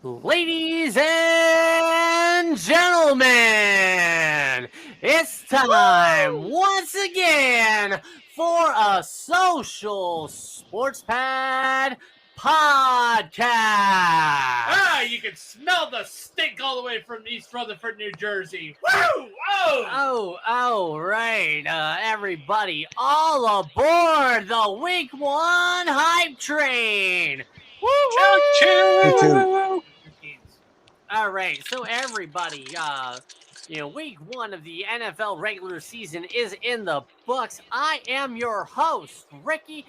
Ladies and gentlemen, it's time once again for a social sports pad podcast. You can smell the stink all the way from East Rutherford, New Jersey. Woo! Oh, right. Everybody, all aboard the Week 1 hype train. Choo-choo. All right, so everybody, week 1 of the NFL regular season is in the books. I am your host, Ricky.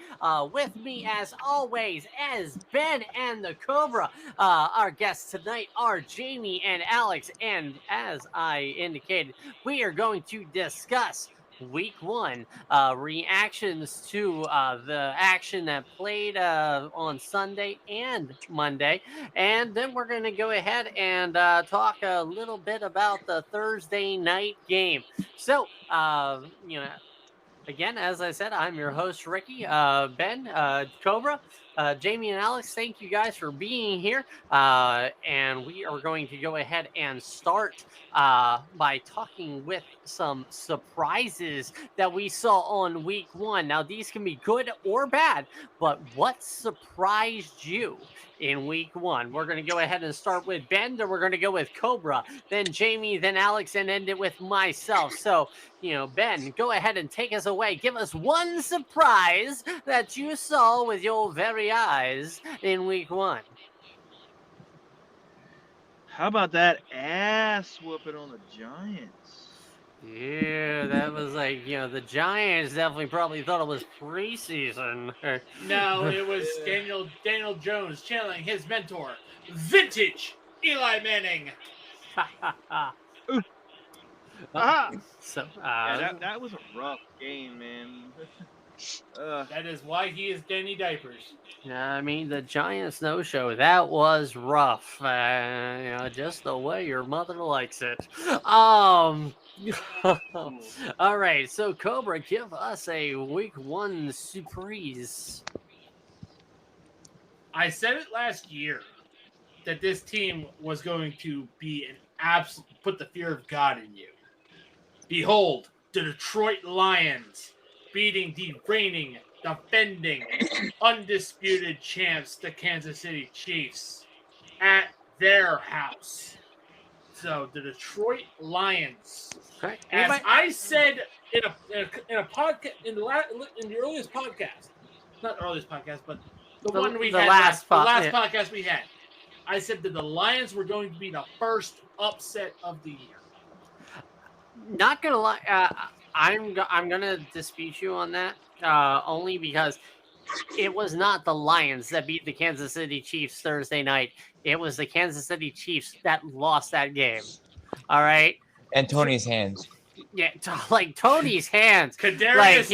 With me, as always, as Ben and the Cobra. Our guests tonight are Jamie and Alex, and as I indicated, we are going to discuss week 1 reactions to the action that played on Sunday and Monday. And then we're going to go ahead and talk a little bit about the Thursday night game. So, again, as I said, I'm your host, Ricky. Ben, Cobra, Jamie, and Alex, thank you guys for being here. And we are going to go ahead and start by talking with some surprises that we saw on week 1. Now, these can be good or bad, but what surprised you in week 1? We're going to go ahead and start with Ben, then we're going to go with Cobra, then Jamie, then Alex, and end it with myself. So, Ben, go ahead and take us away. Give us one surprise that you saw with your very eyes in week 1. How about that ass whooping on the Giants? Yeah, that was like, the Giants definitely probably thought it was preseason. No, it was Daniel Jones channeling his mentor, vintage Eli Manning. So, that was a rough game, man. That is why he is Danny Diapers. I mean, the Giants no-show, that was rough. Just the way your mother likes it. All right, so Cobra, give us a week 1 surprise. I said it last year that this team was going to be an absolute, put the fear of God in you. Behold, the Detroit Lions beating the reigning, defending, undisputed champs, the Kansas City Chiefs, at their house. So the Detroit Lions, Okay. as I said in a podcast in the earliest podcast, not the earliest podcast, but the one we had last podcast we had, I said that the Lions were going to be the first upset of the year. Not gonna lie, I'm gonna dispute you on that. Only because it was not the Lions that beat the Kansas City Chiefs Thursday night. It was the Kansas City Chiefs that lost that game. All right. And Tony's hands. Yeah, like Tony's hands. Kadarius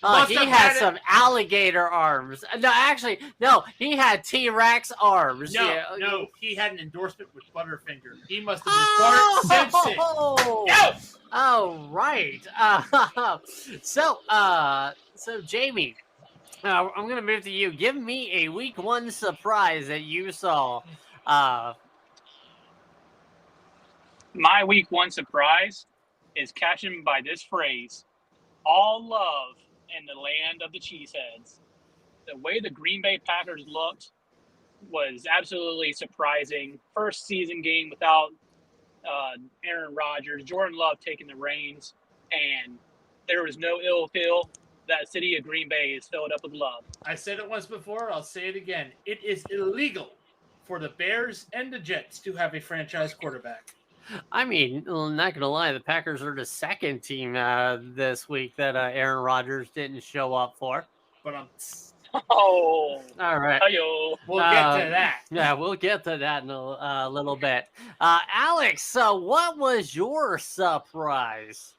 Like he Toney had some alligator arms. No, actually, no, he had T-Rex arms. No, he had an endorsement with Butterfinger. He must have been Bart Simpson. No! Oh, right. So Jamie, I'm going to move to you. Give me a week 1 surprise that you saw. My week 1 surprise is captioned by this phrase: all love in the land of the cheeseheads. The way the Green Bay Packers looked was absolutely surprising. First season game without Aaron Rodgers, Jordan Love taking the reins, and there was no ill feel. That city of Green Bay is filled up with love. I said it once before, I'll say it again. It is illegal for the Bears and the Jets to have a franchise quarterback. I mean, I'm not going to lie, the Packers are the second team this week that Aaron Rodgers didn't show up for. But all right. We'll get to that. Yeah, we'll get to that in a little bit. Alex, what was your surprise?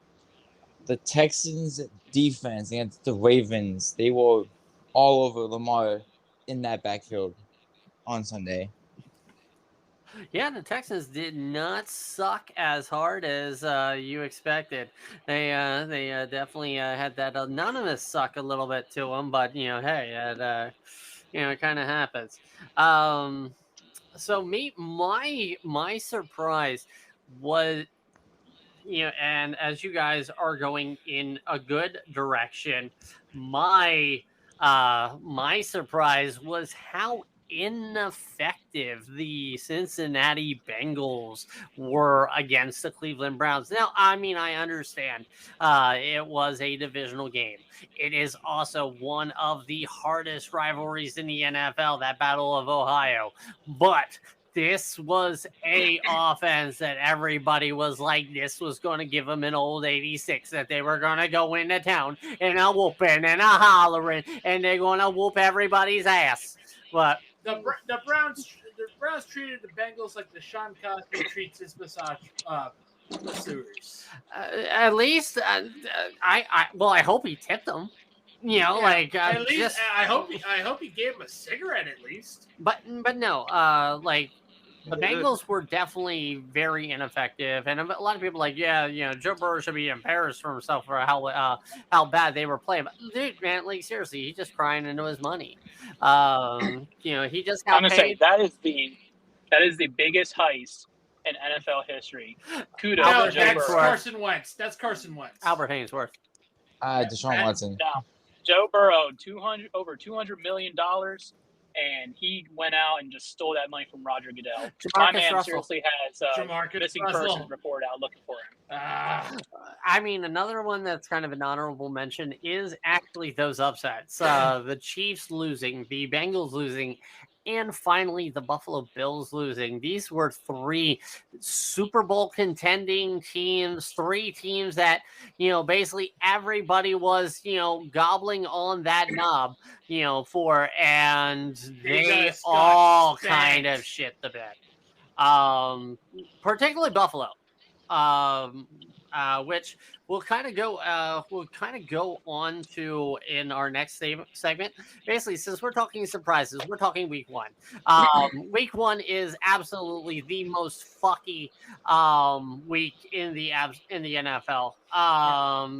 The Texans defense against the Ravens, they were all over Lamar in that backfield on Sunday. Yeah, the Texans did not suck as hard as you expected. They definitely had that anonymous suck a little bit to them, but hey, it kind of happens. So my surprise was, and as you guys are going in a good direction, my surprise was how ineffective the Cincinnati Bengals were against the Cleveland Browns. Now, I mean, I understand it was a divisional game. It is also one of the hardest rivalries in the NFL, that Battle of Ohio. But this was a offense that everybody was like, this was going to give them an old 86, that they were going to go into town and a whooping and a hollering, and they're going to whoop everybody's ass. But The Browns treated the Bengals like the Sean Cosby treats his masseurs. at least, I hope he tipped them. At least just, I hope he gave him a cigarette at least. but no, the Bengals were definitely very ineffective, and a lot of people are like, yeah, Joe Burrow should be embarrassed for himself for how bad they were playing. But dude, man, like seriously, he's just crying into his money. He just got I'm gonna say paid. that is the biggest heist in NFL history. Kudos No, to Joe that's Burrow. Carson Wentz. That's Carson Wentz. Albert Hainsworth. Deshaun Watson. Now, Joe Burrow, over $200 million, and he went out and just stole that money from Roger Goodell. My Jamarcus man Russell. seriously has Jamarcus missing Russell. person report out looking for him. I mean, another one that's kind of an honorable mention is actually those upsets. The Chiefs losing, the Bengals losing, and finally the Buffalo Bills losing. These were three Super Bowl contending teams, three teams that, basically everybody was, gobbling on that knob, for, and they just got all spanked. kind of shit the bed. Particularly Buffalo. Which we'll kind of go on to in our next segment. Basically, since we're talking surprises, we're talking week one. Week one is absolutely the most fucky week in the NFL.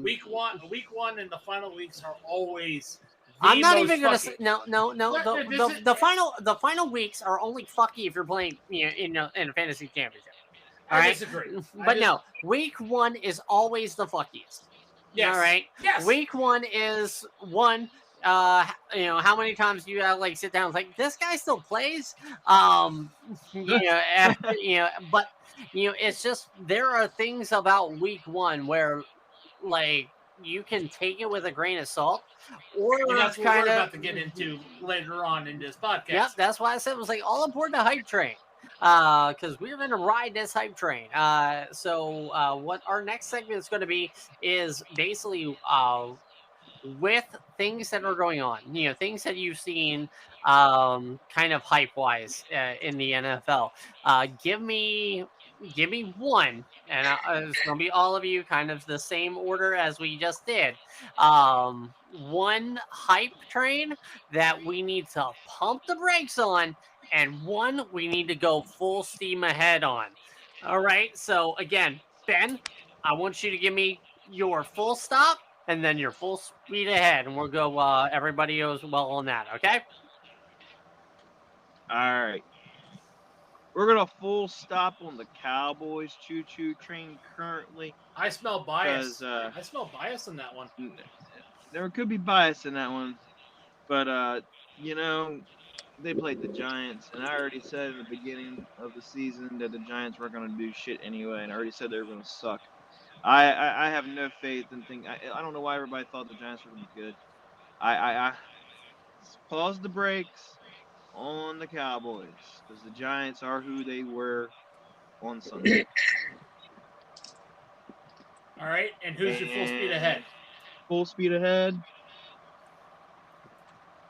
Week one, and the final weeks are always. I'm not most even gonna fucky. say no. What? The final weeks are only fucky if you're playing in a fantasy championship. All I right? disagree. But no, week one is always the fuckiest. Yes. All right. Yes. Week one is one. How many times do you sit down and like, this guy still plays? But it's just, there are things about week one where you can take it with a grain of salt, or And that's what kind we're of about to get into later on in this podcast. Yep, that's why I said it was all aboard the hype train. Because we're going to ride this hype train. So what our next segment is going to be is basically with things that are going on, things that you've seen kind of hype-wise in the NFL. Give me one, and it's going to be all of you, kind of the same order as we just did. One hype train that we need to pump the brakes on, and one we need to go full steam ahead on. All right. So again, Ben, I want you to give me your full stop and then your full speed ahead, and we'll go. Everybody goes well on that. Okay. All right. We're gonna full stop on the Cowboys choo-choo train currently. I smell bias. 'Cause, I smell bias in that one. There could be bias in that one, but they played the Giants, and I already said in the beginning of the season that the Giants weren't going to do shit anyway, and I already said they were going to suck. I have no faith in I don't know why everybody thought the Giants were going to be good. I pause the brakes on the Cowboys, because the Giants are who they were on Sunday. All right, and who's your full speed ahead? Full speed ahead.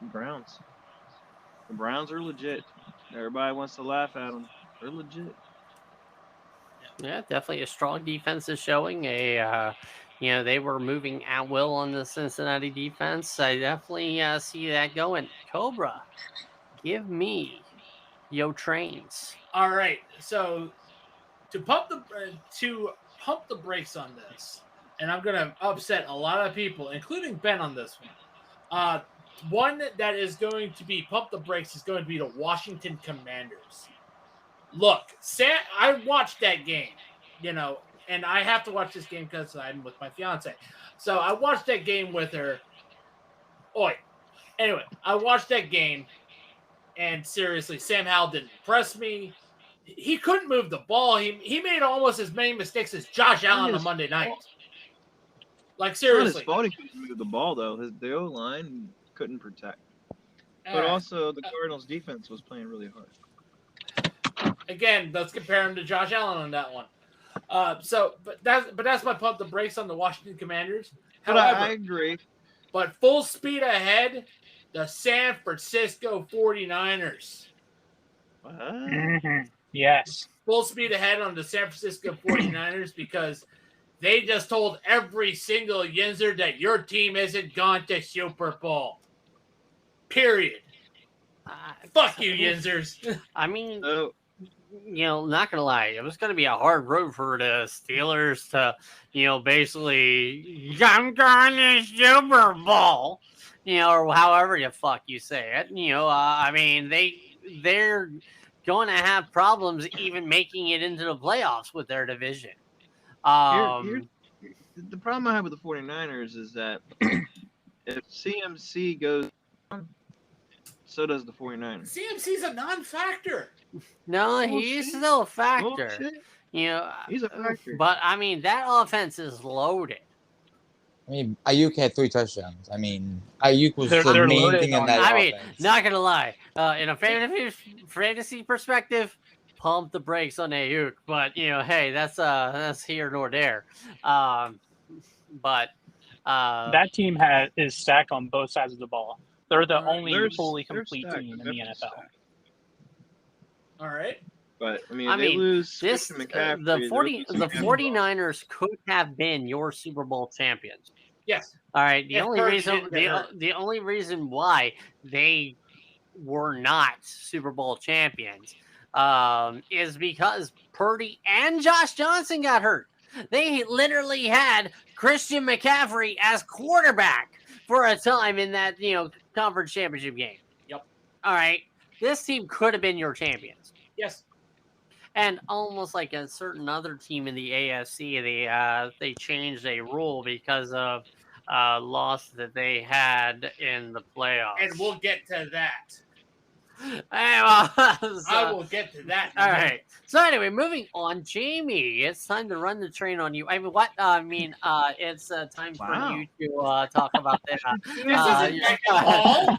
Browns. The Browns are legit. Everybody wants to laugh at them. They're legit. Yeah, definitely a strong defense is showing. They were moving at will on the Cincinnati defense. I definitely see that going. Cobra, give me your trains. All right, so to pump the brakes on this, and I'm gonna upset a lot of people, including Ben, on this one. One that is going to be pump the brakes is going to be the Washington Commanders. look, I watched that game, and I have to watch this game because I'm with my fiance. So I watched that game with her. Oi. Anyway, I watched that game, and seriously, Sam Howell didn't impress me. He couldn't move the ball. He made almost as many mistakes as Josh Allen on Monday night. Like, seriously. Not his fault he couldn't move the ball, though. The O-line couldn't protect. But also, the Cardinals' defense was playing really hard. Again, let's compare him to Josh Allen on that one. But that's my pump the brakes on the Washington Commanders. But However, I agree. But full speed ahead, the San Francisco 49ers. What? Mhm. Yes. Full speed ahead on the San Francisco 49ers because they just told every single Yinzer that your team isn't gone to Super Bowl. Period. Fuck you, Yinzers. I mean, So, not gonna lie, it was gonna be a hard road for the Steelers to, basically, I'm going to Super Bowl, or however the fuck you say it. I mean, they're going to have problems even making it into the playoffs with their division. the problem I have with the 49ers is that if CMC goes down, so does the 49ers. CMC's a non-factor. No, he's Bullshit. still a factor. Bullshit. He's a factor. But I mean, that offense is loaded. I mean, Ayuk had 3 touchdowns. I mean, Ayuk was They're the main loaded thing in on that I mean, offense. not gonna lie. In a fantasy perspective, pump the brakes on Ayuk. But hey, that's here nor there. But That team is stacked on both sides of the ball. They're the only They're- fully they're complete stacked. team in They're the definitely NFL. stacked. All right. But I mean, I they mean, lose this Christian McCaffrey. the they're 49ers could have been your Super Bowl champions. Yes. All right. The If only Kirk reason didn't get hurt. the only reason why they were not Super Bowl champions is because Purdy and Josh Johnson got hurt. They literally had Christian McCaffrey as quarterback for a time in that conference championship game. Yep. All right. This team could have been your champions. Yes. And almost like a certain other team in the AFC, they changed a rule because of loss that they had in the playoffs. And we'll get to that. I I will get to that. All right. So anyway, moving on, Jamie, it's time to run the train on you. I mean, what? It's time Wow. for you to talk about that. This isn't all.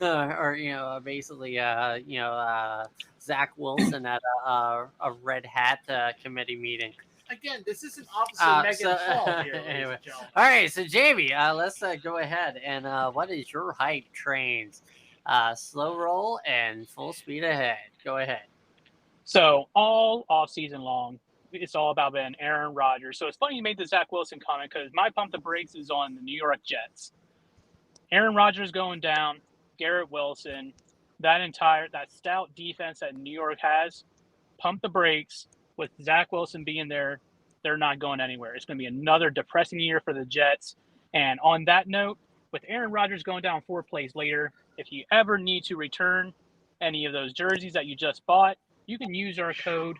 Or basically, Zach Wilson at a Red Hat committee meeting. Again, this isn't Officer Megan Hall here, ladies anyway. and gentlemen. All right, so Jamie, let's go ahead and what is your hype trains? Slow roll and full speed ahead. Go ahead. So all off season long, it's all about Ben Aaron Rodgers. So it's funny you made the Zach Wilson comment because my pump the brakes is on the New York Jets. Aaron Rodgers going down, Garrett Wilson, that stout defense that New York has, pump the brakes. With Zach Wilson being there, they're not going anywhere. It's going to be another depressing year for the Jets. And on that note, with Aaron Rodgers going down 4 plays later, if you ever need to return any of those jerseys that you just bought, you can use our code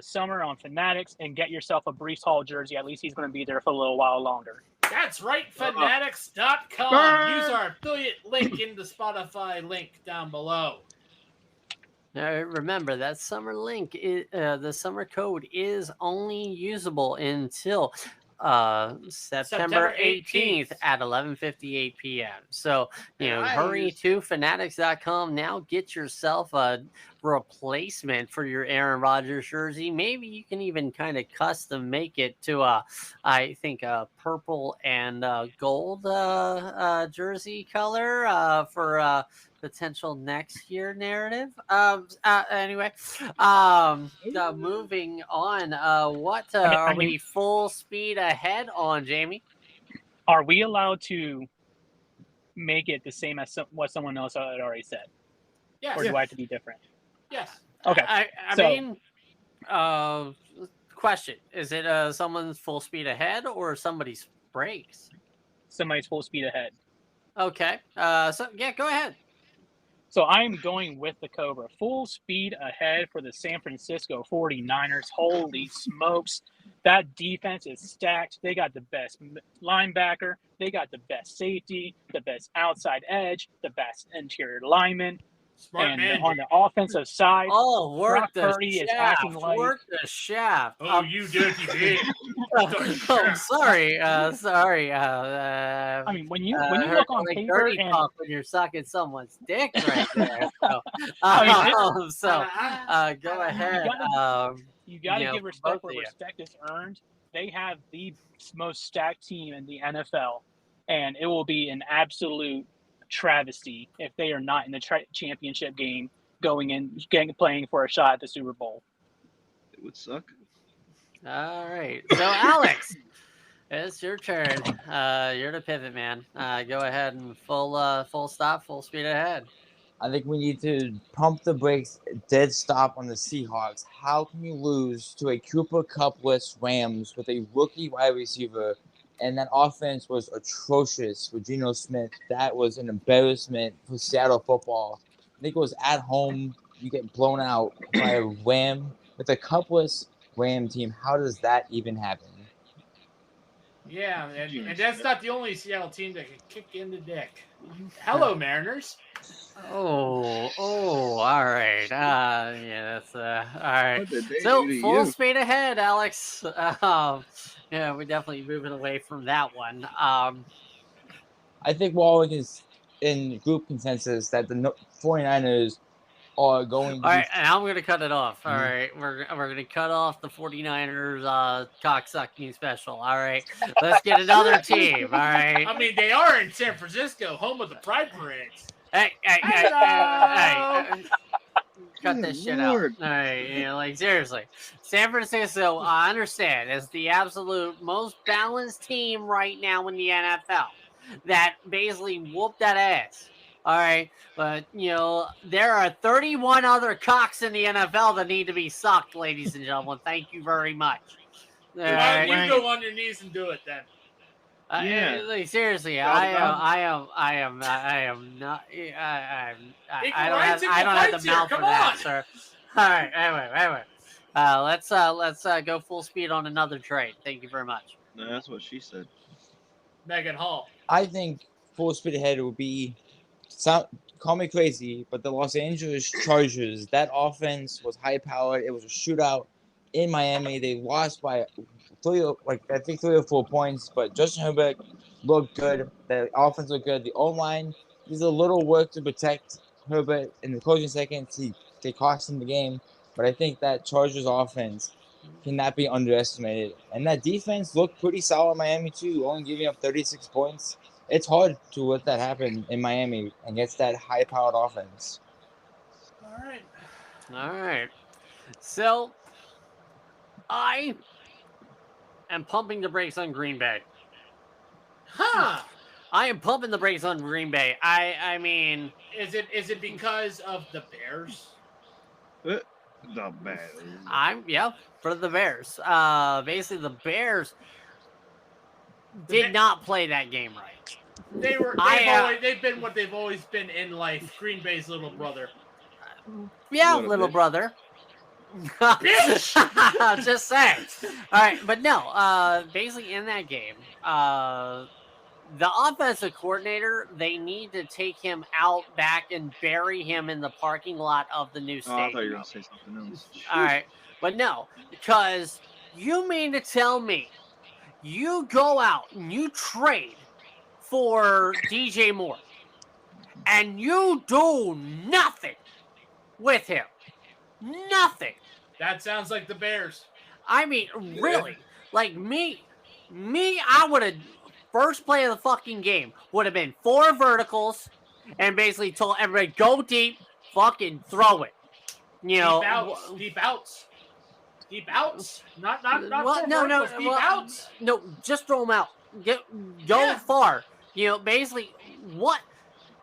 Summer on Fanatics and get yourself a Breece Hall jersey. At least he's going to be there for a little while longer. That's right, Fanatics.com. Use our affiliate link in the Spotify link down below. Now, remember that summer link, the summer code is only usable until September 18th at 11:58 p.m. So, hurry to fanatics.com now. Get yourself a replacement for your Aaron Rodgers jersey. Maybe you can even kind of custom make it to I think a purple and gold jersey color for potential next year narrative. Anyway, moving on. What are we full speed ahead on, Jamie? Are we allowed to make it the same as what someone else had already said? Yes. Or do I have to be different? Yes. Okay. I mean, question: is it someone's full speed ahead or somebody's brakes? Somebody's full speed ahead. Okay. So yeah, go ahead. So I'm going with the Cobra. Full speed ahead for the San Francisco 49ers. Holy smokes. That defense is stacked. They got the best linebacker. They got the best safety, the best outside edge, the best interior lineman. Smart And man. on the offensive side, Oh, work Brock the Purdy is acting shaft. like- Work the shaft. Oh, you dirty bitch. Oh, sorry. Sorry. I mean, when you heard look on like paper dirty and talk when you're sucking someone's dick right there. So, I mean, go ahead. you got to you know, give for respect both where of you. respect is earned. They have the most stacked team in the NFL, and it will be an absolute travesty if they are not in the championship game, playing for a shot at the Super Bowl. It would suck. All right. So, Alex, it's your turn. You're the pivot man. Go ahead and full stop, full speed ahead. I think we need to pump the brakes, dead stop on the Seahawks. How can you lose to a Cooper Cup-less Rams with a rookie wide receiver? And that offense was atrocious for Geno Smith. That was an embarrassment for Seattle football. I think it was at home. You get blown out by a Ram with a Cup-less Ram team. How does that even happen? Yeah, and that's not the only Seattle team that can kick in the dick. Hello, Mariners. Oh, all right. Yeah, that's all right. What did they So do to full you? speed ahead, Alex. Yeah, we're definitely moving away from that one. I think we're all in group consensus that the 49ers are going to All be right, and I'm going to cut it off. All Mhm. right, we're going to cut off the 49ers cocksucking special. All right, let's get another team. All right. I mean, they are in San Francisco, home of the Pride Parades. Hey, Hello. cut Good this shit Lord. out. All right, like seriously, San Francisco, I understand, is the absolute most balanced team right now in the NFL. That basically whooped that ass. All right, but there are 31 other cocks in the NFL that need to be sucked, ladies and gentlemen. Thank you very much. All Why right. don't you go on your knees and do it then? Yeah. Like, seriously, Shout I about am not. Equal I don't rights, have. I don't equal have rights the mouth here. for Come that, on. sir. All right. Anyway. Let's go full speed on another trade. Thank you very much. No, that's what she said. Megan Hall. I think full speed ahead would be call me crazy, but the Los Angeles Chargers, that offense was high powered. It was a shootout in Miami. They lost by three or 4 points, but Justin Herbert looked good. The offense looked good. The O-line, there's a little work to protect Herbert in the closing seconds. They cost him the game, but I think that Chargers offense cannot be underestimated. And that defense looked pretty solid in Miami too, only giving up 36 points. It's hard to let that happen in Miami against that high-powered offense. All right. So I am pumping the brakes on Green Bay. Huh. I am pumping the brakes on Green Bay. I mean, Is it because of the Bears? The Bears. for the Bears. Basically the Bears The did Ba- not play that game right. They've been what they've always been in life. Green Bay's little brother. Yeah, Little little bitch. brother. Bitch! Just saying. All right, but no. Basically, in that game, the offensive coordinator, they need to take him out back and bury him in the parking lot of the new Oh, I thought you stadium. were gonna say something else. All right, but no, because you mean to tell me you go out and you trade for DJ Moore and you do nothing with him? Nothing. That sounds like the Bears. I mean, really, like me, I would have first play of the fucking game would have been 4 verticals, and basically told everybody go deep, fucking throw it. Deep outs. Not Well, no, verticals, deep outs. No, just throw them out. Go far. Basically what?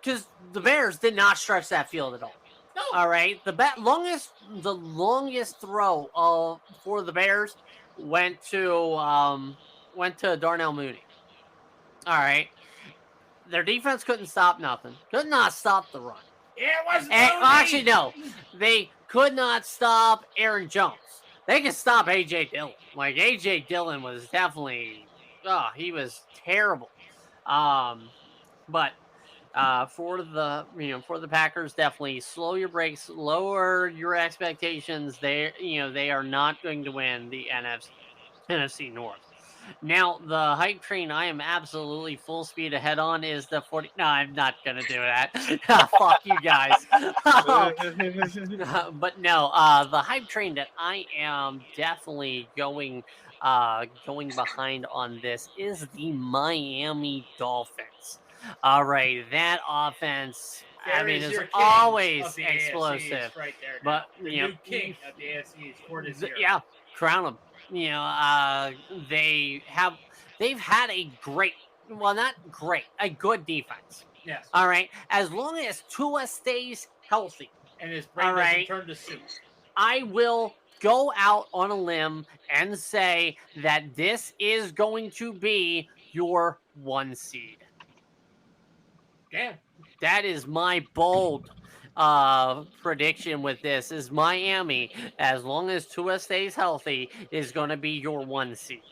Because the Bears did not stretch that field at all. No. All right, the longest throw for the Bears went to Darnell Mooney. All right, their defense couldn't stop nothing. Could not stop the run. It was And, Mooney. actually, no. They could not stop Aaron Jones. They could stop A.J. Dillon. Like, A.J. Dillon was definitely... Oh, he was terrible. But for the Packers, definitely slow your brakes, lower your expectations. They are not going to win the NFC North. Now, the hype train I am absolutely full speed ahead on is the 40. No, I'm not going to do that. Fuck you guys. But no, the hype train that I am definitely going behind on this is the Miami Dolphins. All right, that offense, I There mean, is is your king always of the explosive. AFC right there. But, Now. The you know, new king of the AFC is for this year. Yeah, crown them. They've had a good defense. Yes. All right, as long as Tua stays healthy, And his brain All doesn't right. turn to soup. I will go out on a limb and say that this is going to be your 1 seed. Damn. That is my bold prediction with this is Miami, as long as Tua stays healthy, is going to be your 1 seed.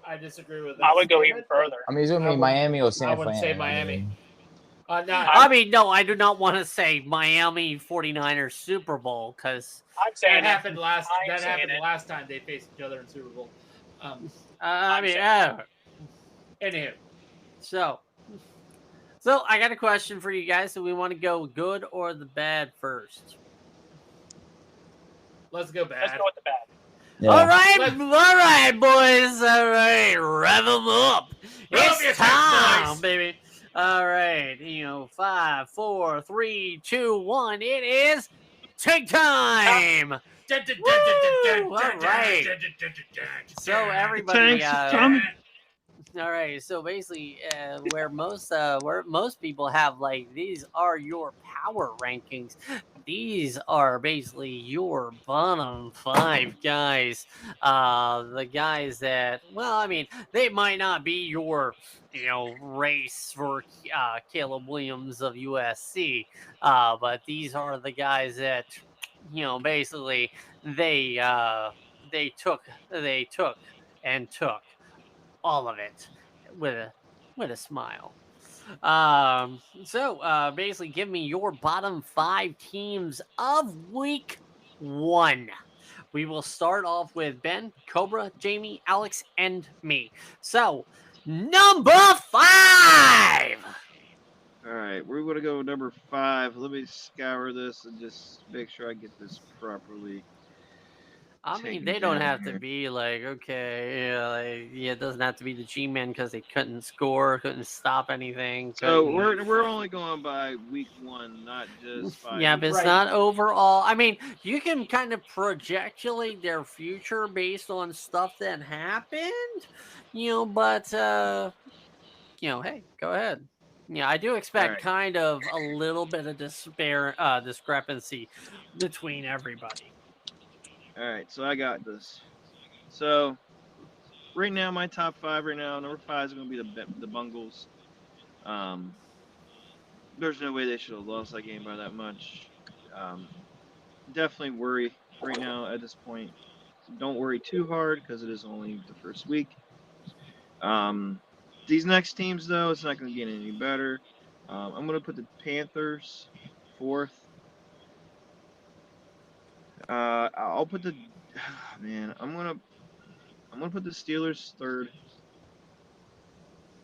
I disagree with that. I would go even statement. further. I mean, it's gonna be Miami or San I Fran. would say Miami. mean, No, I do not want to say Miami 49ers Super Bowl because I'm saying That it. happened last. I'm That saying happened it. last time they faced each other in Super Bowl. Anywho, So I got a question for you guys. Do we want to go good or the bad first? let's go bad. Let's go with the bad. yeah. All right, boys. All right, rev them up. Rev up your It's time, boys. baby. All right, 5, 4, 3, 2, 1. It is take time. All right. So everybody, Thanks, Tom. all right. So basically, where most people have like these are your power rankings. These are basically your bottom 5 guys. The guys that, well, I mean, they might not be your, race for Caleb Williams of USC, but these are the guys that, basically they took all of it with a smile. So basically, give me your bottom 5 teams of week 1. We will start off with Ben, Cobra, Jamie, Alex, and me. So, number 5. All right, we're gonna go with number 5. Let me scour this and just make sure I get this properly. I mean, Taken they don't down have to here. be like, okay, it doesn't have to be the G-Men because they couldn't score, couldn't stop anything. So couldn't- we're only going by week 1, not just 5. Yeah, but it's Right. not overall. I mean, you can kind of projectulate their future based on stuff that happened, but, hey, go ahead. Yeah, I do expect Alright. kind of a little bit of discrepancy between everybody. All right, so I got this. So right now, my top 5 right now, number 5 is going to be the Bungles. There's no way they should have lost that game by that much. Definitely worry right now at this point. Don't worry too hard because it is only the first week. These next teams, though, it's not going to get any better. I'm going to put the Panthers 4th. I'll put the I'm gonna put the Steelers 3rd,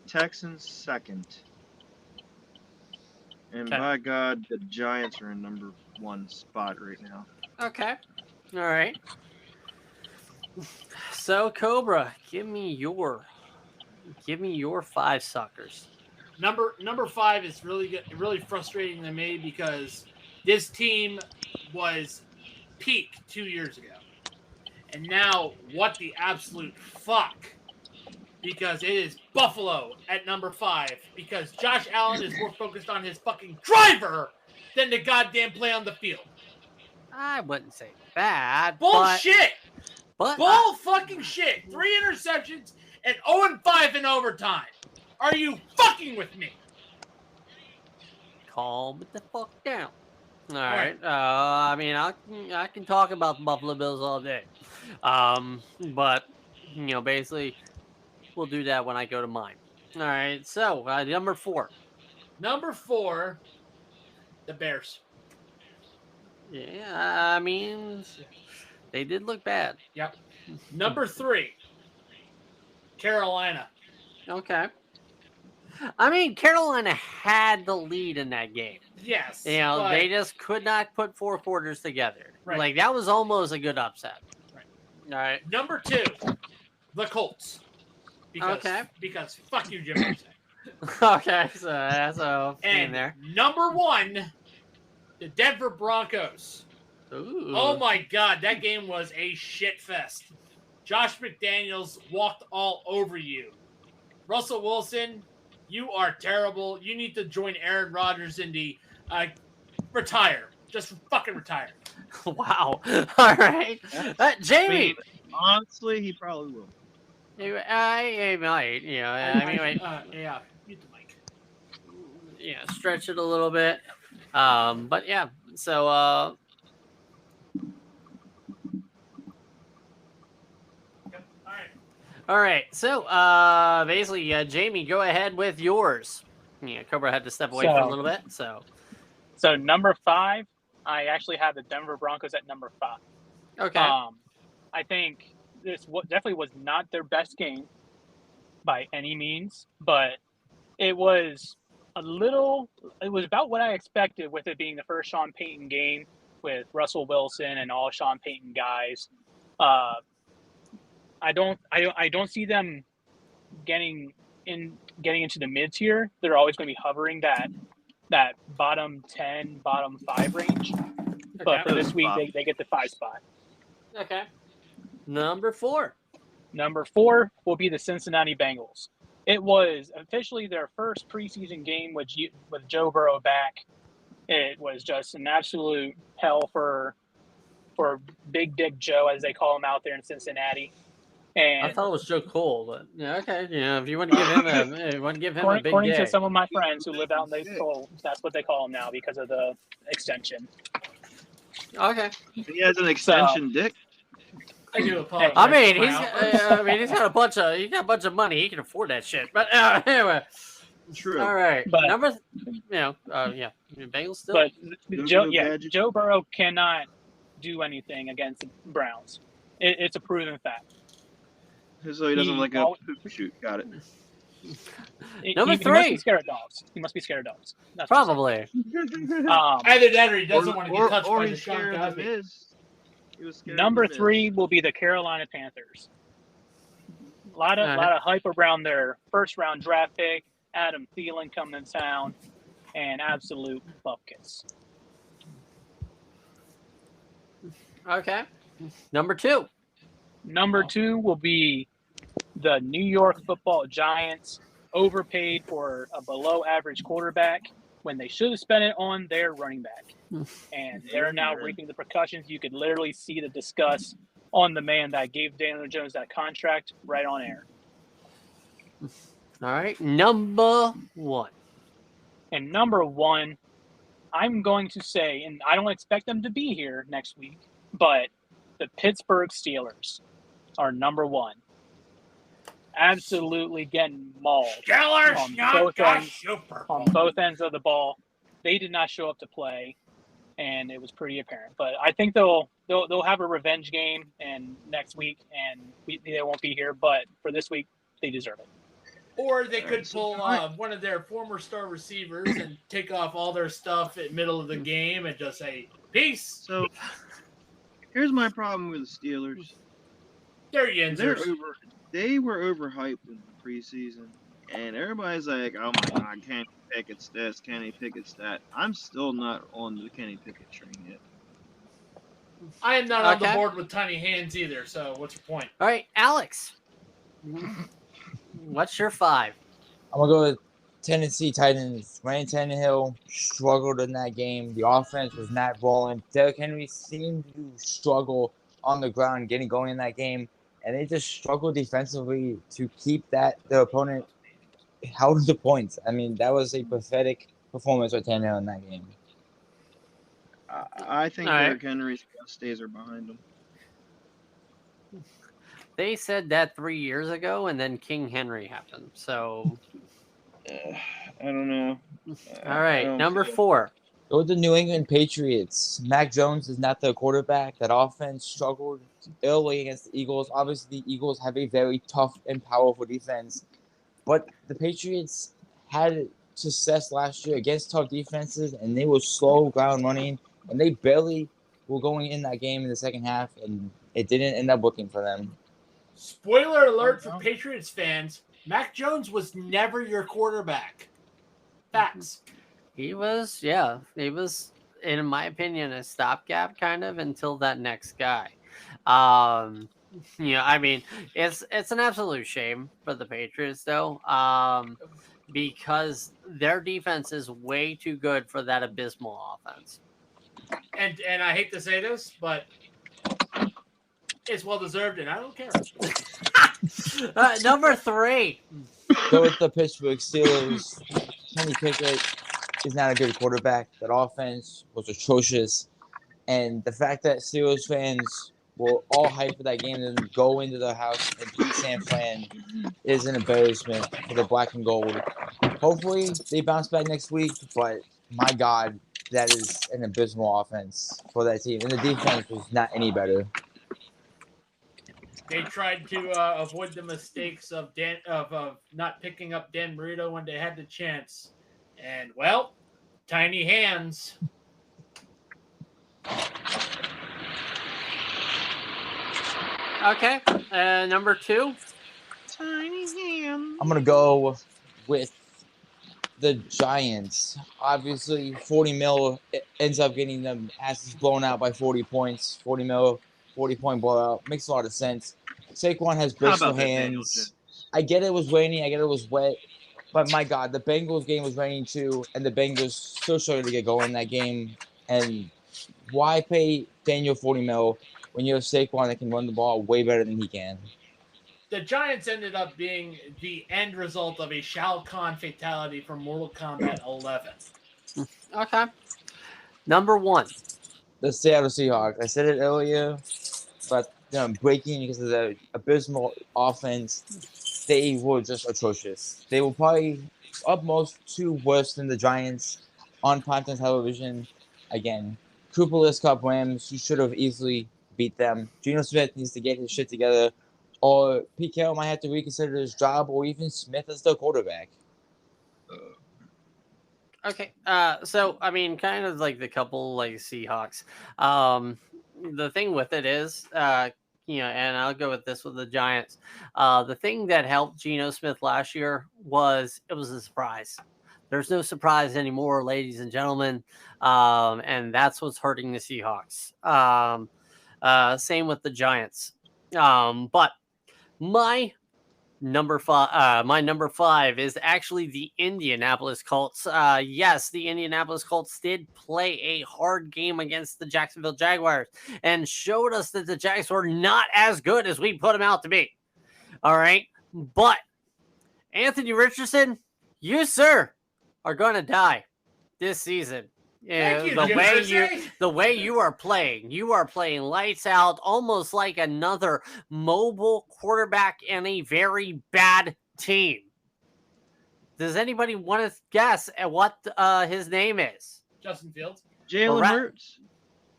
Texans 2nd, and Okay. by God, the Giants are in number 1 spot right now. Okay. All right. So Cobra, give me your 5 suckers. Number 5 is really frustrating to me because this team was peak 2 years ago, and now what the absolute fuck? Because it is Buffalo at number 5 because Josh Allen is more focused on his fucking driver than the goddamn play on the field. I wouldn't say that. Bullshit. But Bull fucking shit. 3 interceptions and 0-5 in overtime. Are you fucking with me? calm it the fuck down. All right. I mean, I can talk about the Buffalo Bills all day, but basically, we'll do that when I go to mine. All right. So number 4. Number 4, the Bears. Yeah, I mean, they did look bad. Yep. Number 3, Carolina. Okay. I mean, Carolina had the lead in that game. Yes. They just could not put 4 quarters together. Right. Like, that was almost a good upset. Right. All right. Number 2, the Colts. Because fuck you, Jim Irsay. Okay, so that's a in And there. number 1, the Denver Broncos. Ooh. Oh my God, that game was a shit fest. Josh McDaniels walked all over you. Russell Wilson, you are terrible. You need to join Aaron Rodgers in the retire. Just fucking retire. Wow. All right. Jamie. I mean, honestly, he probably will. He might. Yeah, mute the mic. Stretch it a little bit. But yeah. So. All right. So, basically, Jamie, go ahead with yours. Cobra had to step away for a little bit. So number 5, I actually have the Denver Broncos at number 5. Okay. I think this definitely was not their best game by any means, but it was about what I expected with it being the first Sean Payton game with Russell Wilson and all Sean Payton guys. I don't see them getting into the mid tier. They're always going to be hovering that bottom 10, bottom 5 range. But for this week, they get the 5 spot. Okay. Number 4. Number 4 will be the Cincinnati Bengals. It was officially their first preseason game with Joe Burrow back. It was just an absolute hell for Big Dick Joe, as they call him out there in Cincinnati. And I thought it was Joe Cole, but okay. If you want to give him a big according day. to some of my friends who live out in the Cole, that's what they call him now because of the extension. Okay. He has an extension dick. I do apologize. I mean, he's got a bunch of money. He can afford that shit. But anyway. True. All right. But Bengals still. But No gadget. Joe Burrow cannot do anything against the Browns. It's a proven fact. So he doesn't like a poop shoot. Got it. Number 3. He must be scared of dogs. He must be scared of dogs. That's Probably. Either that or he doesn't want to get touched by the he's Sean scared of Cosby. his. He was scared Number of his. 3 will be the Carolina Panthers. A lot of hype around their first round draft pick, Adam Thielen coming in town, and absolute buckets. Okay. Number 2. Number 2 will be the New York Football Giants, overpaid for a below average quarterback when they should have spent it on their running back. And they're now reaping the repercussions. You could literally see the disgust on the man that gave Daniel Jones that contract right on air. All right. Number 1. And number 1, I'm going to say, and I don't expect them to be here next week, but the Pittsburgh Steelers are number 1. Absolutely getting mauled on both ends of the ball. They did not show up to play, and it was pretty apparent. But I think they'll have a revenge game and next week, and they won't be here. But for this week, they deserve it. Or they could pull one of their former star receivers and take off all their stuff in the middle of the game and just say, peace. So here's my problem with the Steelers. There you go. They were overhyped in the preseason, and everybody's like, "Oh my God, Kenny Pickett's this, Kenny Pickett's that." I'm still not on the Kenny Pickett train yet. I am not on the board with tiny hands either. So what's your point? All right, Alex. What's your 5? I'm gonna go with Tennessee Titans. Ryan Tannehill struggled in that game. The offense was not rolling. Derrick Henry seemed to struggle on the ground, getting going in that game, and they just struggled defensively to keep the opponent held to points. I mean, that was a pathetic performance by Tannehill in that game. I think All right. Derrick Henry's best days are behind him. They said that 3 years ago, and then King Henry happened. So, I don't know. all right, don't number feel- 4. Go with the New England Patriots. Mac Jones is not their quarterback. That offense struggled early against the Eagles. Obviously, the Eagles have a very tough and powerful defense. But the Patriots had success last year against tough defenses, and they were slow ground running, and they barely were going in that game in the second half, and it didn't end up working for them. Spoiler alert for Patriots fans: Mac Jones was never your quarterback. Facts. He was, in my opinion, a stopgap kind of until that next guy. I mean, it's an absolute shame for the Patriots though, because their defense is way too good for that abysmal offense. And I hate to say this, but it's well deserved, and I don't care. Number 3. Go with the Pittsburgh Steelers. Kenny Pickett is not a good quarterback. That offense was atrocious. And the fact that Steelers fans were all hyped for that game and then go into their house and beat San Fran is an embarrassment for the black and gold. Hopefully they bounce back next week, but my God, that is an abysmal offense for that team. And the defense was not any better. They tried to avoid the mistakes of not picking up Dan Marino when they had the chance, and well, tiny hands. Okay, number 2. Tiny hands. I'm going to go with the Giants. Obviously, 40 mil ends up getting them asses blown out by 40 points. 40 mil, 40-point blowout. Makes a lot of sense. Saquon has bristol hands. I get it was rainy. I get it was wet. But my God, the Bengals game was raining too, and the Bengals still started to get going in that game. And why pay Daniel 40 mil when you have Saquon that can run the ball way better than he can? The Giants ended up being the end result of a Shao Kahn fatality from Mortal Kombat 11. Okay. Number 1. The Seattle Seahawks. I said it earlier, but breaking because of the abysmal offense, they were just atrocious. They were probably up most 2 worse than the Giants on primetime television. Again, Cooper Liss Cup Rams, you should have easily beat them. Geno Smith needs to get his shit together, or Pete Carroll might have to reconsider his job, or even Smith as the quarterback. Okay. So I mean, kind of like the couple like Seahawks. The thing with it is, and I'll go with this with the Giants. The thing that helped Geno Smith last year was it was a surprise. There's no surprise anymore, ladies and gentlemen, and that's what's hurting the Seahawks. Same with the Giants. But my number 5 is actually the Indianapolis Colts. Yes, the Indianapolis Colts did play a hard game against the Jacksonville Jaguars and showed us that the Jags were not as good as we put them out to be. All right. But Anthony Richardson, you, sir, are going to die this season. Thank you, The way you are playing lights out, almost like another mobile quarterback in a very bad team. Does anybody want to guess at what his name is? Justin Fields. Jalen Hurts.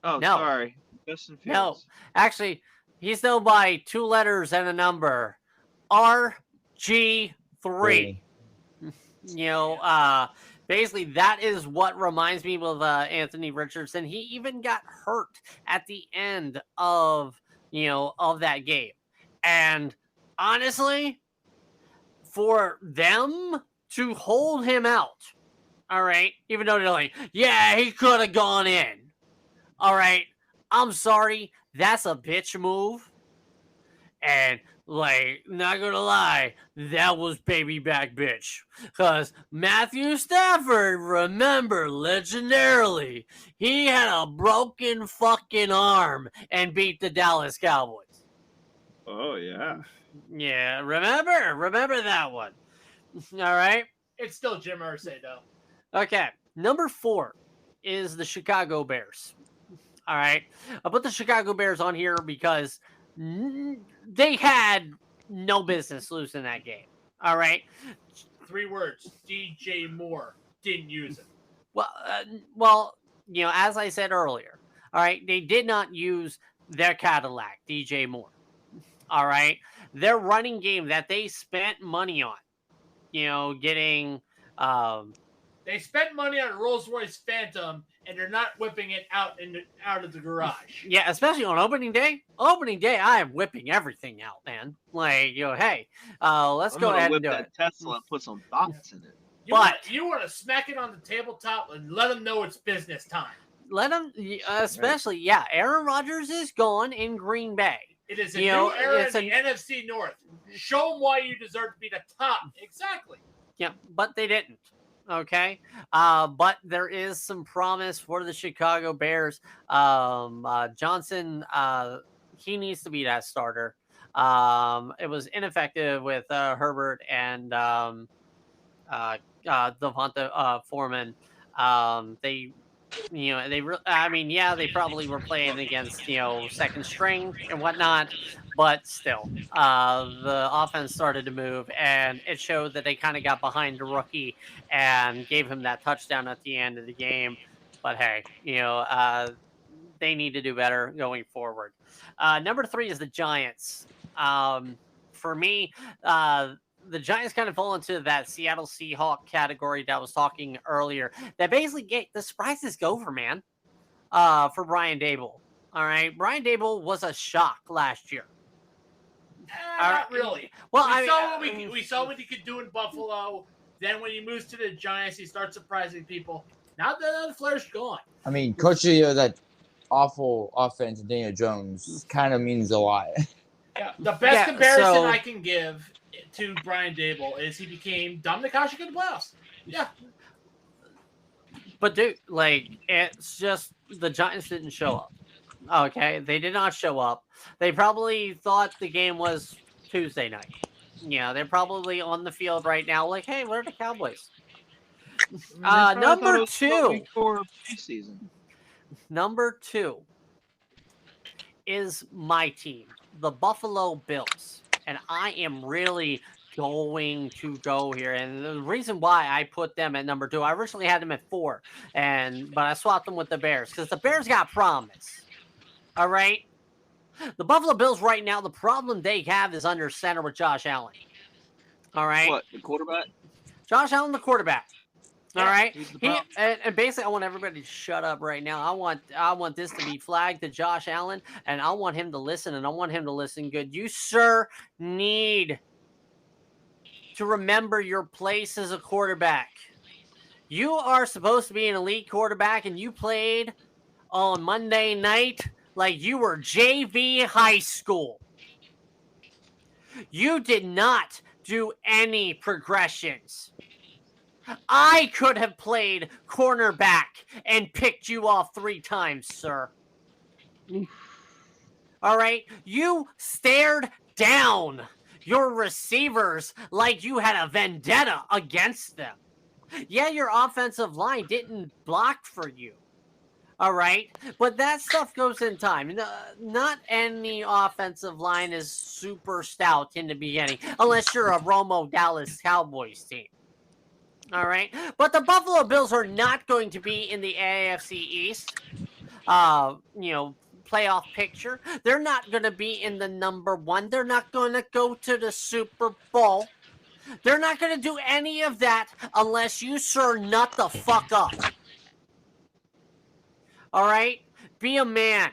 Oh, No. sorry. Justin Fields. No, actually, he's known by 2 letters and a number. RG3. Basically, that is what reminds me of Anthony Richardson. He even got hurt at the end of that game. And honestly, for them to hold him out, all right, even though they're like, yeah, he could have gone in. All right, I'm sorry, that's a bitch move. And not gonna lie, that was baby back bitch. Because Matthew Stafford, remember, legendarily, he had a broken fucking arm and beat the Dallas Cowboys. Oh, yeah. Yeah, remember that one. All right. It's still Jim Irsay, though. Okay, number 4 is the Chicago Bears. All right. I put the Chicago Bears on here because they had no business losing that game. All right. 3 words. DJ Moore didn't use it. Well, as I said earlier, all right, they did not use their Cadillac, DJ Moore. All right. Their running game that they spent money on, getting. They spent money on a Rolls-Royce Phantom, and they're not whipping it out of the garage. Yeah, especially on opening day. Opening day, I am whipping everything out, man. Like, hey, let's go ahead and do it. Tesla and put some thoughts in it. You want to smack it on the tabletop and let them know it's business time. Let them, especially, Aaron Rodgers is gone in Green Bay. It is a new era in the NFC North. Show them why you deserve to be the top. Exactly. Yeah, but they didn't. Okay. But there is some promise for the Chicago Bears. Johnson, he needs to be that starter. It was ineffective with Herbert and Devonta Foreman. They probably were playing against, second string and whatnot, but still, the offense started to move, and it showed that they kind of got behind the rookie and gave him that touchdown at the end of the game. But hey, they need to do better going forward. Number 3 is the Giants. For me, the Giants kind of fall into that Seattle Seahawks category that I was talking earlier. That basically get the surprises go for, man, for Brian Daboll. All right. Brian Daboll was a shock last year. Not really. Well, we saw what he could do in Buffalo. Then when he moves to the Giants, he starts surprising people. Now the flair's gone. I mean, coaching that awful offense, Daniel Jones, kind of means a lot. Yeah, the best comparison I can give to Brian Daboll is he became Dominic Hasek in the playoffs. Yeah. But dude, it's just the Giants didn't show up. Okay, they did not show up. They probably thought the game was Tuesday night. They're probably on the field right now like, hey, where are the Cowboys? Number 2. Number 2 is my team, the Buffalo Bills. And I am really going to go here. And the reason why I put them at number 2, I originally had them at 4, but I swapped them with the Bears because the Bears got promise. All right. The Buffalo Bills right now, the problem they have is under center with Josh Allen. All right. What, the quarterback? Josh Allen, the quarterback. All right. And basically, I want everybody to shut up right now. I want this to be flagged to Josh Allen, and I want him to listen, and I want him to listen good. You, sir, need to remember your place as a quarterback. You are supposed to be an elite quarterback, and you played on Monday night like you were JV high school. You did not do any progressions. I could have played cornerback and picked you off 3 times, sir. All right? You stared down your receivers like you had a vendetta against them. Yeah, your offensive line didn't block for you. All right? But that stuff goes in time. Not any offensive line is super stout in the beginning, unless you're a Romo Dallas Cowboys team. All right? But the Buffalo Bills are not going to be in the AFC East, playoff picture. They're not going to be in the number 1. They're not going to go to the Super Bowl. They're not going to do any of that unless you, sir, nut the fuck up. All right? Be a man.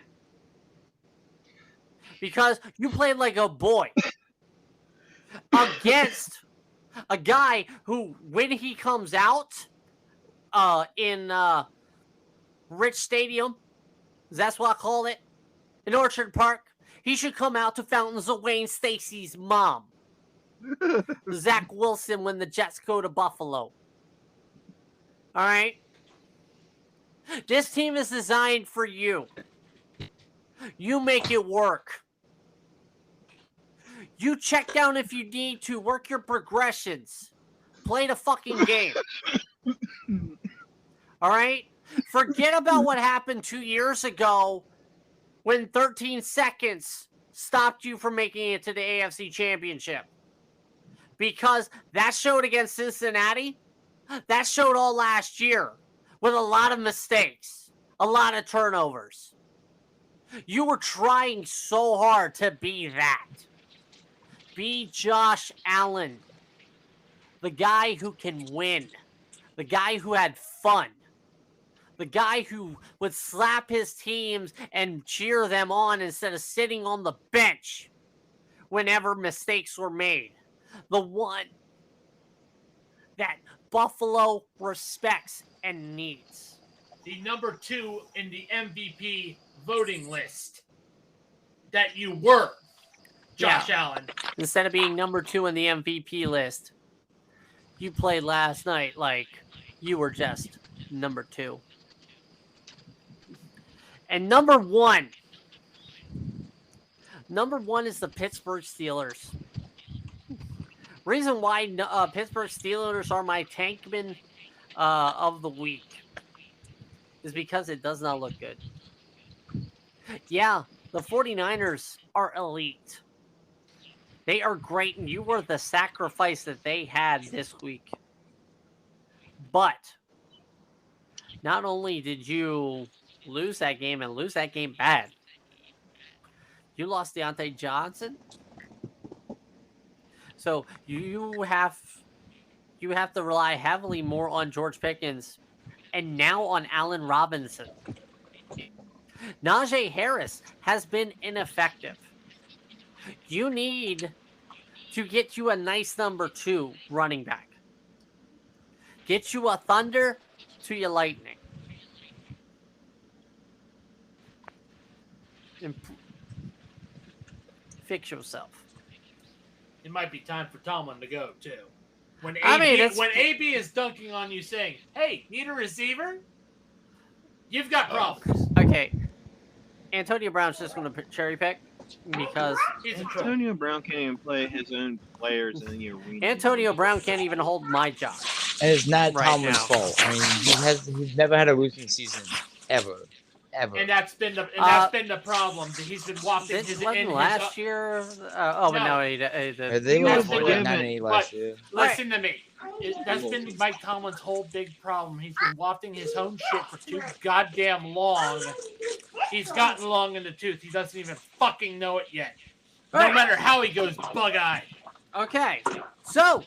Because you played like a boy against a guy who, when he comes out in Rich Stadium, that's what I call it, in Orchard Park, he should come out to Fountains of Wayne Stacy's mom. Zach Wilson when the Jets go to Buffalo. All right? This team is designed for you. You make it work. You check down if you need to. Work your progressions. Play the fucking game. All right? Forget about what happened 2 years ago when 13 seconds stopped you from making it to the AFC Championship. Because that showed against Cincinnati. That showed all last year with a lot of mistakes, a lot of turnovers. You were trying so hard to be that. Be Josh Allen, the guy who can win, the guy who had fun, the guy who would slap his teams and cheer them on instead of sitting on the bench whenever mistakes were made. The one that Buffalo respects and needs. The number 2 in the MVP voting list that you were, Josh Allen. Instead of being number 2 in the MVP list, you played last night like you were just number 2. And number 1 is the Pittsburgh Steelers. Reason why Pittsburgh Steelers are my tankman of the week is because it does not look good. Yeah, the 49ers are elite. They are great, and you were the sacrifice that they had this week. But not only did you lose that game and lose that game bad, you lost Deontay Johnson. So you have to rely heavily more on George Pickens and now on Allen Robinson. Najee Harris has been ineffective. You need to get you a nice number 2 running back. Get you a Thunder to your Lightning. And fix yourself. It might be time for Tomlin to go too. When when AB is dunking on you, saying, "Hey, need a receiver?" You've got problems. Okay, Antonio Brown's just going to cherry pick because He's a troll. Antonio Brown can't even play his own players in the arena. Antonio Brown can't even hold my job. And it's not Right Tomlin's now. fault. I mean, he's never had a losing season ever. And that's been the problem. He's been wafting This his wasn't in last his. year. No. He They He were has like been 9-8 last year. Listen to me. That's been Mike Tomlin's whole big problem. He's been wafting his own shit for too goddamn long. He's gotten long in the tooth. He doesn't even fucking know it yet. No Right. matter how he goes bug-eyed. Okay, so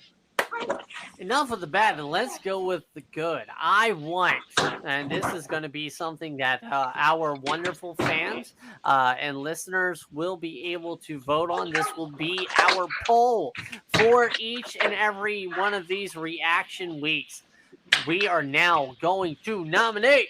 enough of the bad, and let's go with the good. I want, and this is going to be something that our wonderful fans and listeners will be able to vote on. This will be our poll for each and every one of these reaction weeks. We are now going to nominate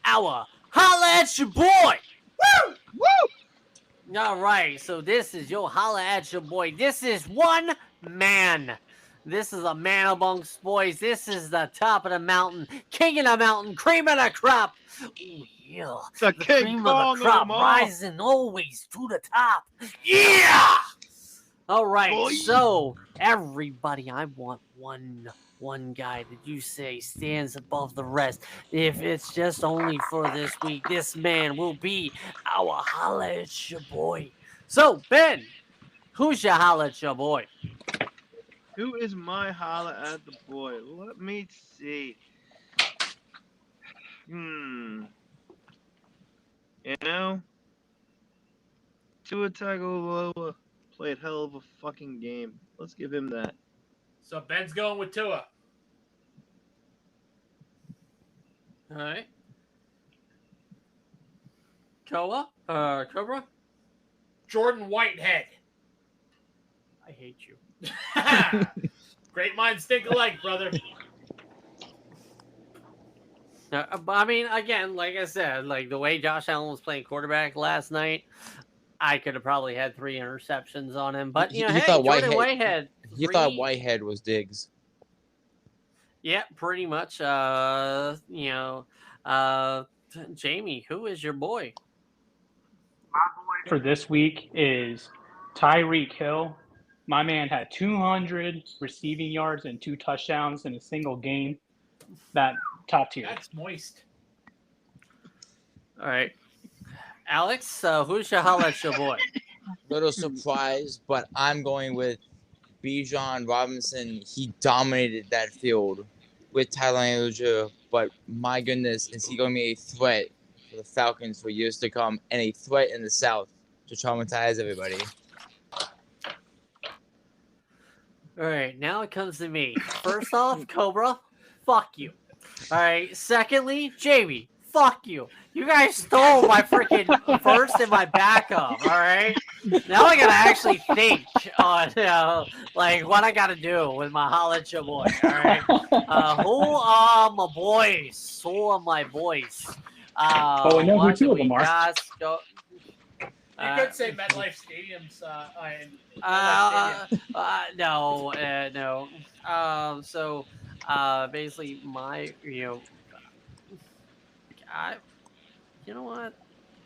our Holla at Your Boy. Woo! Woo! All right, so this is your Holla at Your Boy. This is one man. This is a man amongst boys. This is the top of the mountain, king of the mountain, cream of the crop. Ooh, yeah. The The king cream Kong of the crop them all. rising always to the top. Yeah! All right, Boy. so everybody, I want one guy that you say stands above the rest. If it's just only for this week, this man will be our Holla at Your Boy. So, Ben, who's your Holla at Your Boy? Who is my holla at the boy? Let me see. You know, Tua Tagovailoa played hell of a fucking game. Let's give him that. So Ben's going with Tua. All right. Cobra? Jordan Whitehead. I hate you. Great minds think alike, brother. I mean, again, like I said, like the way Josh Allen was playing quarterback last night, I could have probably had 3 interceptions on him. But, you know, You hey, thought Jordan Whitehead. You thought Whitehead was Diggs. Yeah, pretty much. Jamie, who is your boy? For this week is Tyreek Hill. My man had 200 receiving yards and 2 touchdowns in a single game. That top tier. That's moist. All right, Alex, who's your holla at your boy? Little surprise, but I'm going with Bijan Robinson. He dominated that field with Tyler Algier, but my goodness, is he going to be a threat for the Falcons for years to come and a threat in the South to traumatize everybody? All right, now it comes to me. First off, Cobra, fuck you. All right. Secondly, Jamie, fuck you. You guys stole my freaking first and my backup. All right. Now I gotta actually think on like what I gotta do with my holla at your boy. All right. Who are my boys? Who are my boys? Oh, we know who what two do of them we are. got? Go. You could say MetLife Stadium's. No. So, basically, you know what?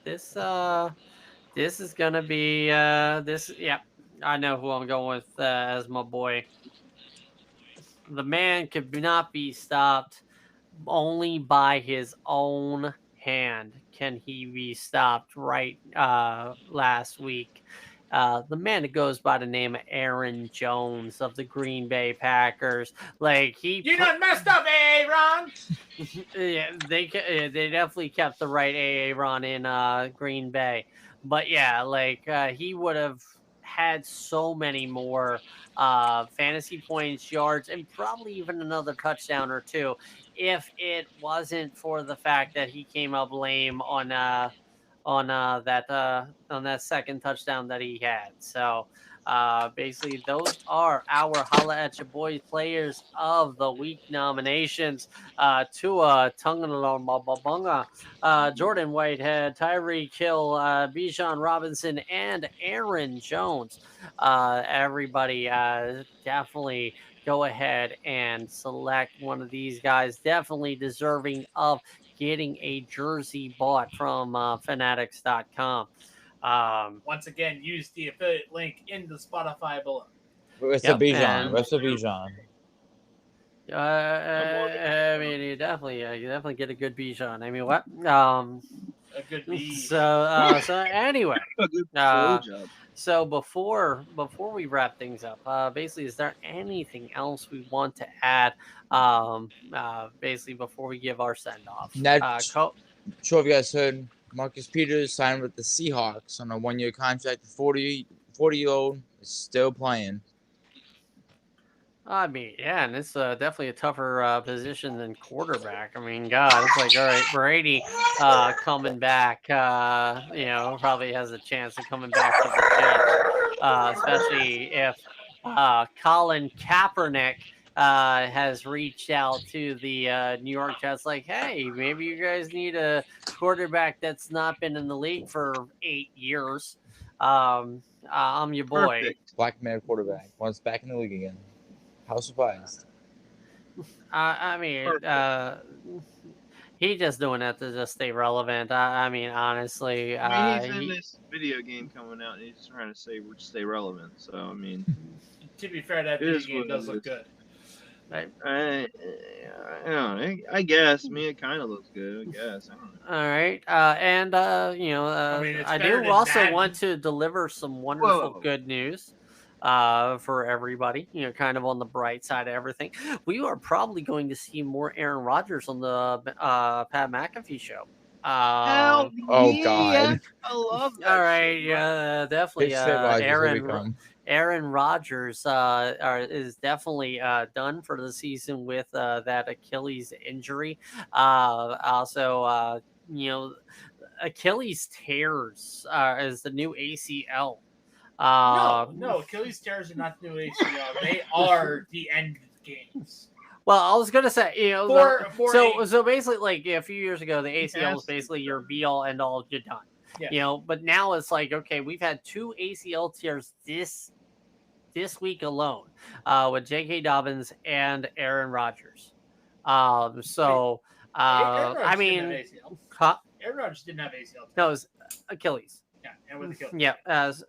This is gonna be this. Yeah, I know who I'm going with as my boy. The man could not be stopped. Only by his own hand can he be stopped. Right, last week. The man that goes by the name of Aaron Jones of the Green Bay Packers, like You done messed up, Aaron. yeah, they definitely kept the right Aaron in Green Bay, but yeah, like he would have had so many more fantasy points, yards, and probably even another touchdown or two if it wasn't for the fact that he came up lame on that second touchdown that he had. So basically, those are our holla at your boy players of the week nominations. Tua Tagovailoa, Jordan Whitehead, Tyreek Hill, Bijan Robinson, and Aaron Jones. Everybody definitely go ahead and select one of these guys. Definitely deserving of getting a jersey bought from fanatics.com. Once again, use the affiliate link in the Spotify below. Rest Yep, of Bijan. and- Rest of Bijan. I mean, you definitely get a good Bijan. I mean, what? A good B. So anyway, A good Uh, blowjob. so before we wrap things up, basically, is there anything else we want to add? Basically, before we give our send off. Not sure if you guys heard, Marcus Peters signed with the Seahawks on a 1-year contract. The 40-year-old is still playing. I mean, yeah, and it's definitely a tougher position than quarterback. I mean, God, it's like, all right, Brady coming back, probably has a chance of coming back to the Jets, especially if Colin Kaepernick has reached out to the New York Jets, like, hey, maybe you guys need a quarterback that's not been in the league for 8 years. I'm your boy. Perfect. Black man quarterback. Once back in the league again. How surprised? I mean, Perfect. he's just doing that to just stay relevant. I mean, honestly, I mean, he's in this video game coming out, and he's trying to stay relevant. So, I mean, To be fair, that It video is game what does it look is. good. I don't know. I guess. I mean, it kind of looks good. I guess. I don't know. all right, I mean, it's I better do than also Madden. want to deliver some wonderful Whoa. good news for everybody. Kind of on the bright side of everything. We are probably going to see more Aaron Rodgers on the Pat McAfee show. Hell Oh, yeah. God. I love that. All right, shit, bro. yeah, definitely. Big Fit Rodgers, here we Aaron come. Aaron Rodgers is definitely done for the season with that Achilles injury. Also, Achilles tears is the new ACL. No, Achilles tears are not the new ACL. They are the end of the games. Well, I was gonna say, so basically, like a few years ago, the ACL has was to be basically your done. be all end all. You're done. Yeah. But now it's like, okay, we've had 2 ACL tears this week alone with J.K. Dobbins and Aaron Rodgers. Aaron Rodgers I didn't mean, have ACL. huh? Aaron Rodgers didn't have ACL. No, it was Achilles. Yeah, and with Achilles. Yeah, as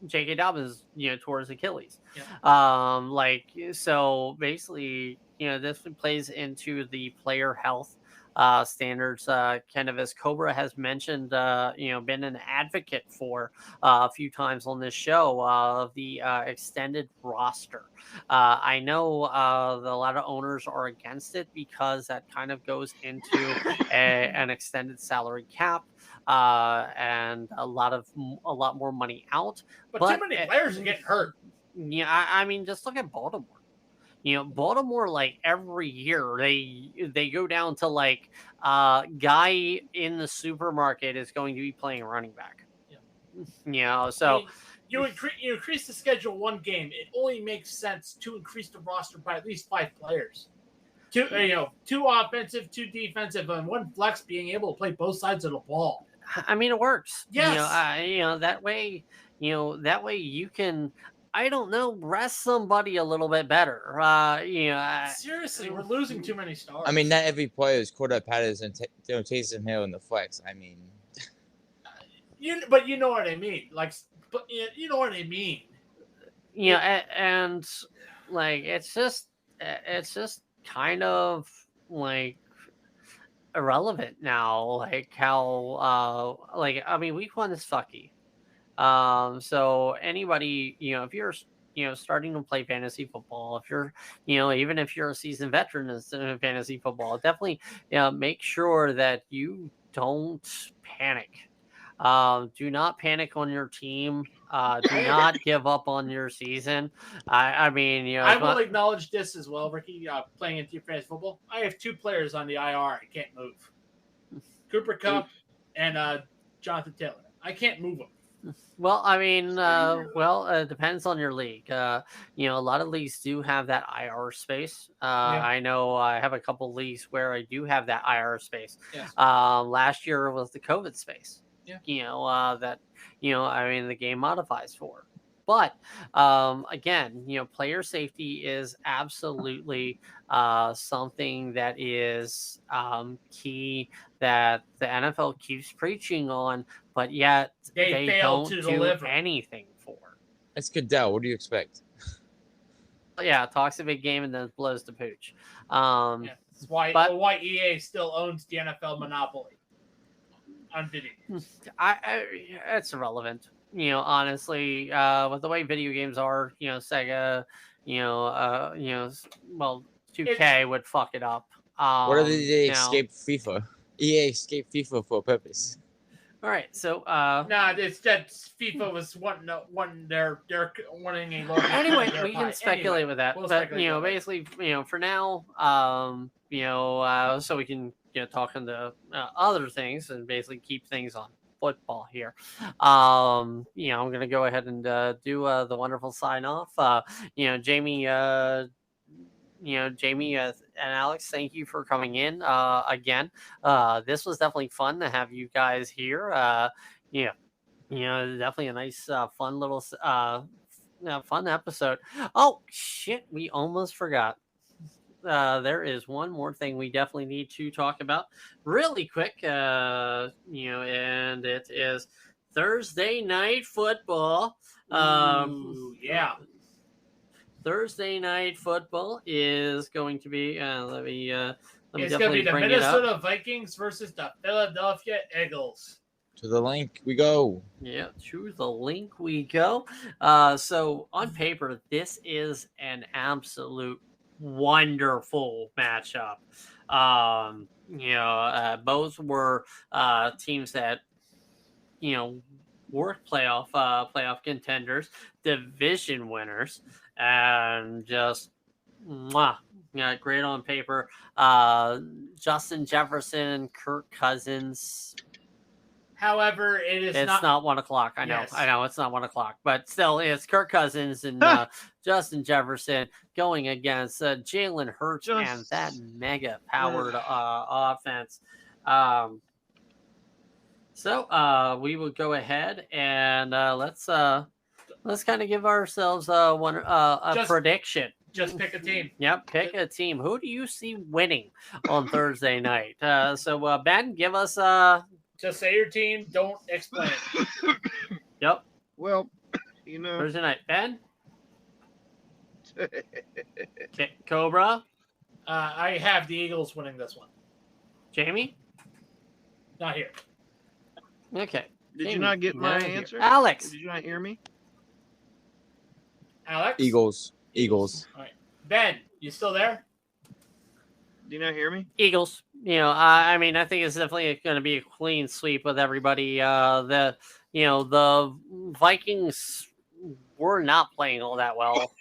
J.K. Dobbins, tore his Achilles. Yeah. So basically, this plays into the player health standards, kind of as Cobra has mentioned, been an advocate for a few times on this show of the extended roster. I know a lot of owners are against it because that kind of goes into an extended salary cap and a lot more money out. But too many players are getting hurt. Yeah, I mean, just look at Baltimore. Baltimore, like every year they go down to like guy in the supermarket is going to be playing running back. So I mean, you increase the schedule one game. It only makes sense to increase the roster by at least 5 players. Two offensive, 2 defensive, and 1 flex being able to play both sides of the ball. I mean, it works. Yes. That way you can, I don't know, rest somebody a little bit better. Seriously, we're losing too many stars. I mean, not every player is Cordell Patterson and Taysom Hill in the flex. I mean, but you know what I mean. But you know what I mean. And like it's just kind of like irrelevant now. Like how I mean, week 1 is fucky. So anybody, if you're starting to play fantasy football, if you're even if you're a seasoned veteran in fantasy football, definitely make sure that you don't panic. Do not panic on your team. Do not give up on your season. I mean, I will acknowledge this as well, Ricky. Playing into your fantasy football, I have 2 players on the IR. I can't move. Cooper Kupp and Jonathan Taylor. I can't move them. Well, I mean, it depends on your league. A lot of leagues do have that IR space. I know I have a couple leagues where I do have that IR space. Yes. Last year was the COVID space. Yeah. I mean, the game modifies for. But again, player safety is absolutely something that is key that the NFL keeps preaching on, but yet they don't do anything for. It's Goodell. What do you expect? Yeah, talks a big game and then blows the pooch. That's why EA still owns the NFL monopoly on video. It's irrelevant. Honestly, with the way video games are, Sega, 2K would fuck it up. What if they escape FIFA? EA escaped FIFA for a purpose. All right, so it's that FIFA was wanting they're wanting a lower. Anyway, we can speculate with that, but basically, for now, so we can talk into other things and basically keep things on football here. I'm gonna go ahead and do the wonderful sign off. Jamie and Alex, thank you for coming in again. This was definitely fun to have you guys here. Definitely a nice fun little fun episode. Oh shit, we almost forgot. There is one more thing we definitely need to talk about really quick, and it is Thursday night football. Yeah. Thursday night football is going to be. It's going to be the Minnesota Vikings versus the Philadelphia Eagles. To the link we go. Yeah, to the link we go. So on paper, this is an absolute wonderful matchup. Both were teams that were playoff contenders, division winners, and just great on paper. Justin Jefferson, Kirk Cousins. However, it's not 1 o'clock. I know it's not 1 o'clock, but still, it's Kirk Cousins and Justin Jefferson going against Jalen Hurts and that mega powered offense. So we will go ahead and let's kind of give ourselves a prediction. Just pick a team. Yep, pick a team. Who do you see winning on Thursday night? So Ben, give us Just say your team. Don't explain. Yep. Well, Thursday night. Ben? Cobra? I have the Eagles winning this one. Jamie? Not here. Okay. Did you Jamie, not get my not here. answer? Alex. Did you not hear me? Alex? Eagles. All right. Ben, you still there? Do you not hear me? Eagles. I mean, I think it's definitely going to be a clean sweep with everybody. The Vikings were not playing all that well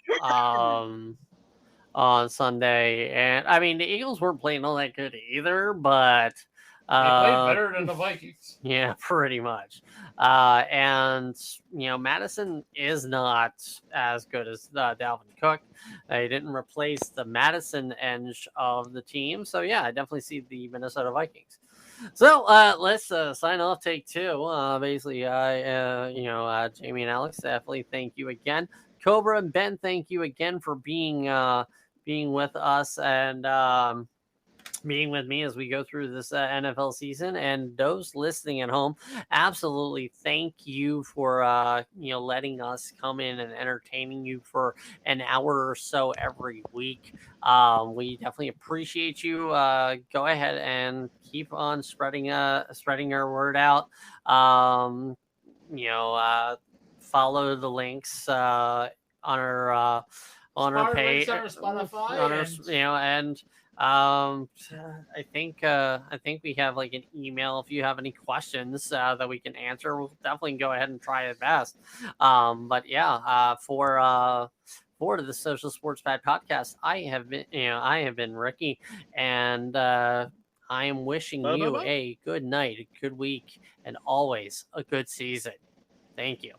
on Sunday, and I mean the Eagles weren't playing all that good either. But They played better than the Vikings. yeah, pretty much. And Madison is not as good as Dalvin Cook. They didn't replace the Madison edge of the team. So yeah, I definitely see the Minnesota Vikings. So let's sign off. Take two. Basically, Jamie and Alex, definitely thank you again. Cobra and Ben, thank you again for being with us and being with me as we go through this NFL season. And those listening at home, absolutely thank you for letting us come in and entertaining you for an hour or so every week. We definitely appreciate you. Go ahead and keep on spreading our word out. Follow the links on our page, on our Spotify, I think we have like an email. If you have any questions that we can answer, we'll definitely go ahead and try our best. But yeah, for the Social Sports Pad podcast, I have been Ricky, and I am wishing you a good night, a good week, and always a good season. Thank you.